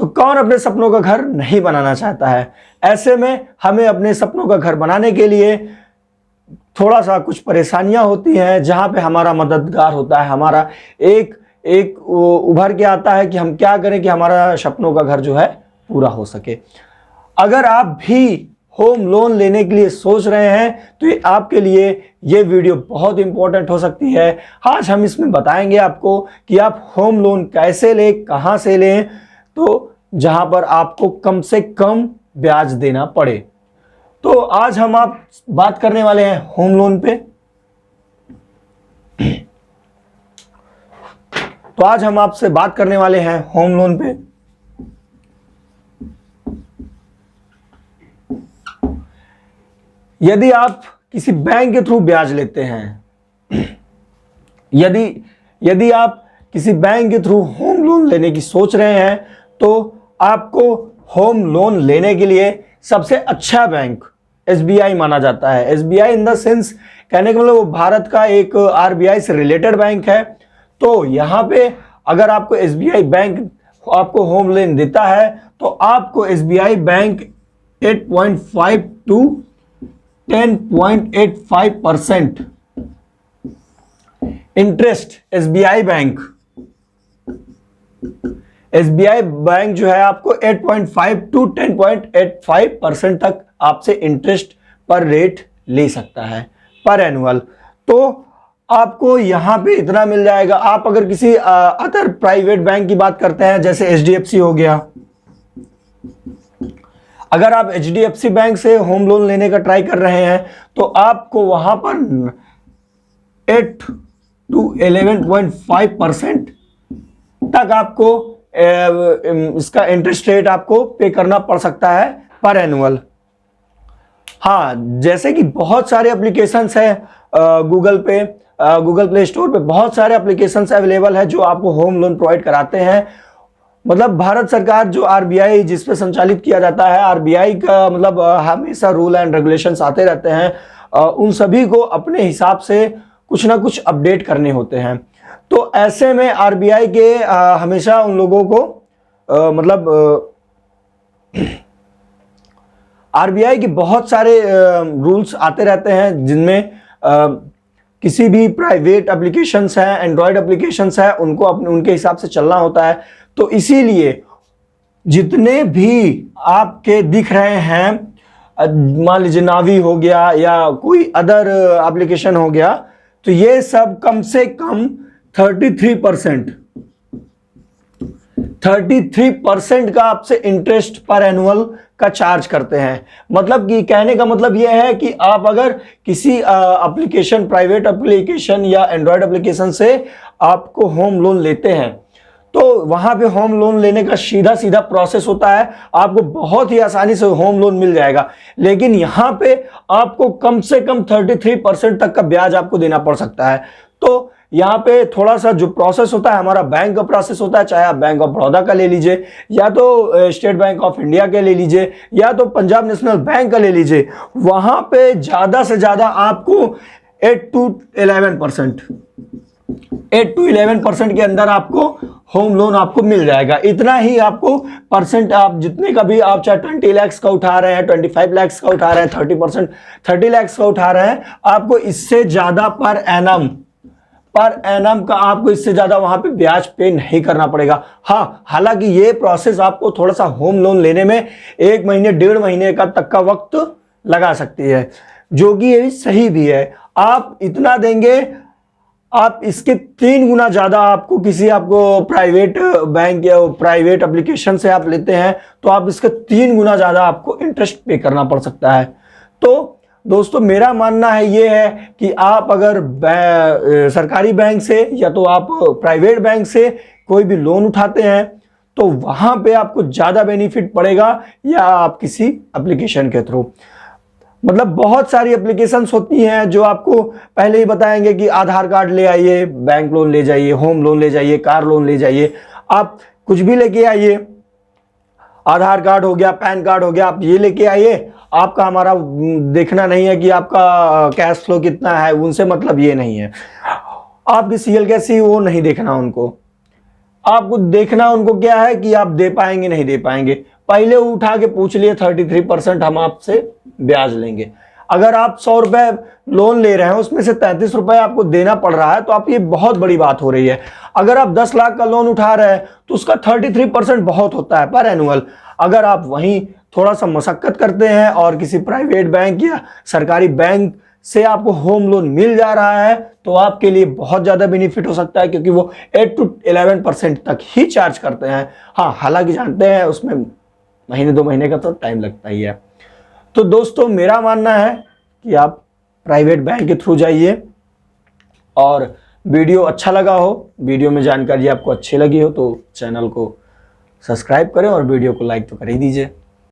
तो कौन अपने सपनों का घर नहीं बनाना चाहता है। ऐसे में हमें अपने सपनों का घर बनाने के लिए थोड़ा सा कुछ परेशानियां होती हैं, जहां पे हमारा मददगार होता है, हमारा एक एक उभर के आता है कि हम क्या करें कि हमारा सपनों का घर जो है पूरा हो सके। अगर आप भी होम लोन लेने के लिए सोच रहे हैं तो ये आपके लिए ये वीडियो बहुत इंपॉर्टेंट हो सकती है। आज हम इसमें बताएंगे आपको कि आप होम लोन कैसे लें, कहां से लें, तो जहां पर आपको कम से कम ब्याज देना पड़े। तो आज हम आप बात करने वाले हैं होम लोन पे। तो आज हम आपसे बात करने वाले हैं होम लोन पे। यदि आप किसी बैंक के थ्रू ब्याज लेते हैं, यदि आप किसी बैंक के थ्रू होम लोन लेने की सोच रहे हैं, तो आपको होम लोन लेने के लिए सबसे अच्छा बैंक एसबीआई माना जाता है। एसबीआई इन द सेंस, कहने का मतलब वो भारत का एक आरबीआई से रिलेटेड बैंक है। तो यहां पे अगर आपको एसबीआई बैंक आपको होम लोन देता है तो आपको SBI bank 8.5 to 10.85% interest SBI bank जो है आपको 8.5 to 10.85% तक आपसे इंटरेस्ट पर रेट ले सकता है पर एनुअल। तो आपको यहां पे इतना मिल जाएगा। आप अगर किसी अदर प्राइवेट बैंक की बात करते हैं, जैसे एचडीएफसी हो गया, अगर आप एचडीएफसी बैंक से होम लोन लेने का ट्राई कर रहे हैं तो आपको वहां पर 8 to 11.5% तक आपको इसका इंटरेस्ट रेट आपको पे करना पड़ सकता है पर एनुअल। हाँ, जैसे कि बहुत सारे एप्लीकेशंस हैं गूगल प्ले स्टोर पे बहुत सारे एप्लीकेशंस अवेलेबल है जो आपको होम लोन प्रोवाइड कराते हैं। मतलब भारत सरकार जो आरबीआई जिस पे संचालित किया जाता है, आरबीआई का मतलब हमेशा रूल एंड रेगुलेशंस आते रहते हैं, उन सभी को अपने हिसाब से कुछ ना कुछ अपडेट करने होते हैं। तो ऐसे में आरबीआई के हमेशा उन लोगों को आरबीआई के बहुत सारे रूल्स आते रहते हैं, जिनमें किसी भी प्राइवेट एप्लीकेशंस हैं, एंड्रॉयड एप्लीकेशंस हैं, उनको उनके हिसाब से चलना होता है। तो इसीलिए जितने भी आपके दिख रहे हैं, मान लीजिए नावी हो गया या कोई अदर एप्लीकेशन हो गया, तो ये सब कम से कम 33% का आपसे इंटरेस्ट पर एनुअल का चार्ज करते हैं। मतलब कि कहने का मतलब यह है कि आप अगर किसी एप्लीकेशन, प्राइवेट एप्लीकेशन या एंड्रॉयड एप्लीकेशन से आपको होम लोन लेते हैं तो वहां पे होम लोन लेने का सीधा प्रोसेस होता है, आपको बहुत ही आसानी से होम लोन मिल जाएगा। लेकिन यहां पे आपको कम से कम 33% तक का ब्याज आपको देना पड़ सकता है। तो यहाँ पे थोड़ा सा जो प्रोसेस होता है हमारा बैंक का प्रोसेस होता है, चाहे आप बैंक ऑफ बड़ौदा का ले लीजिए या तो स्टेट बैंक ऑफ इंडिया के ले लीजिए या तो पंजाब नेशनल बैंक का ले लीजिए, वहां पे ज्यादा से ज्यादा आपको 8 to 11% के अंदर आपको होम लोन आपको मिल जाएगा। इतना ही आपको परसेंट, आप जितने का भी आप चाहे 20 लाख का उठा रहे हैं, 25 लाख का उठा रहे हैं, 30 लाख का उठा रहे हैं, आपको इससे ज्यादा पर एनम का आपको इससे ज्यादा वहां पे ब्याज पे नहीं करना पड़ेगा। हाँ, हालांकि ये प्रोसेस आपको थोड़ा सा होम लोन लेने में 1 महीने 1.5 महीने का तक का वक्त लगा सकती है, जो कि ये सही भी है। आप इतना देंगे, आप इसके 3 गुना ज्यादा आपको आपको प्राइवेट बैंक या प्राइवेट एप्लीकेशन से आप लेते हैं तो आप इसका 3 गुना ज्यादा आपको इंटरेस्ट पे करना पड़ सकता है। तो दोस्तों, मेरा मानना है ये है कि आप अगर सरकारी बैंक से या तो आप प्राइवेट बैंक से कोई भी लोन उठाते हैं तो वहां पे आपको ज्यादा बेनिफिट पड़ेगा या आप किसी एप्लीकेशन के थ्रू। मतलब बहुत सारी एप्लीकेशंस होती हैं जो आपको पहले ही बताएंगे कि आधार कार्ड ले आइए, बैंक लोन ले जाइए, होम लोन ले जाइए, कार लोन ले जाइए, आप कुछ भी लेके आइए, आधार कार्ड हो गया, पैन कार्ड हो गया, आप ये लेके आइए। आपका हमारा देखना नहीं है कि आपका कैश फ्लो कितना है, उनसे मतलब ये नहीं है। आपकी सीएल कैसी वो नहीं देखना उनको। आपको देखना उनको क्या है कि आप दे पाएंगे नहीं दे पाएंगे। पहले उठा के पूछ लिए 33% हम आपसे ब्याज लेंगे। अगर आप 100 रुपए लोन ले रहे हैं उसमें से 33 रुपए आपको देना पड़ रहा है तो आप ये बहुत बड़ी बात हो रही है। अगर आप 10 लाख का लोन उठा रहे हैं तो उसका 33% बहुत होता है पर एनुअल। अगर आप वहीं थोड़ा सा मशक्कत करते हैं और किसी प्राइवेट बैंक या सरकारी बैंक से आपको होम लोन मिल जा रहा है तो आपके लिए बहुत ज़्यादा बेनिफिट हो सकता है, क्योंकि वो 8 to 11% तक ही चार्ज करते हैं। हाँ, हालांकि जानते हैं उसमें महीने 2 महीने का तो टाइम लगता ही है। तो दोस्तों मेरा मानना है कि आप प्राइवेट बैंक के थ्रू जाइए। और वीडियो अच्छा लगा हो, वीडियो में जानकारी आपको अच्छी लगी हो तो चैनल को सब्सक्राइब करें और वीडियो को लाइक तो कर ही दीजिए।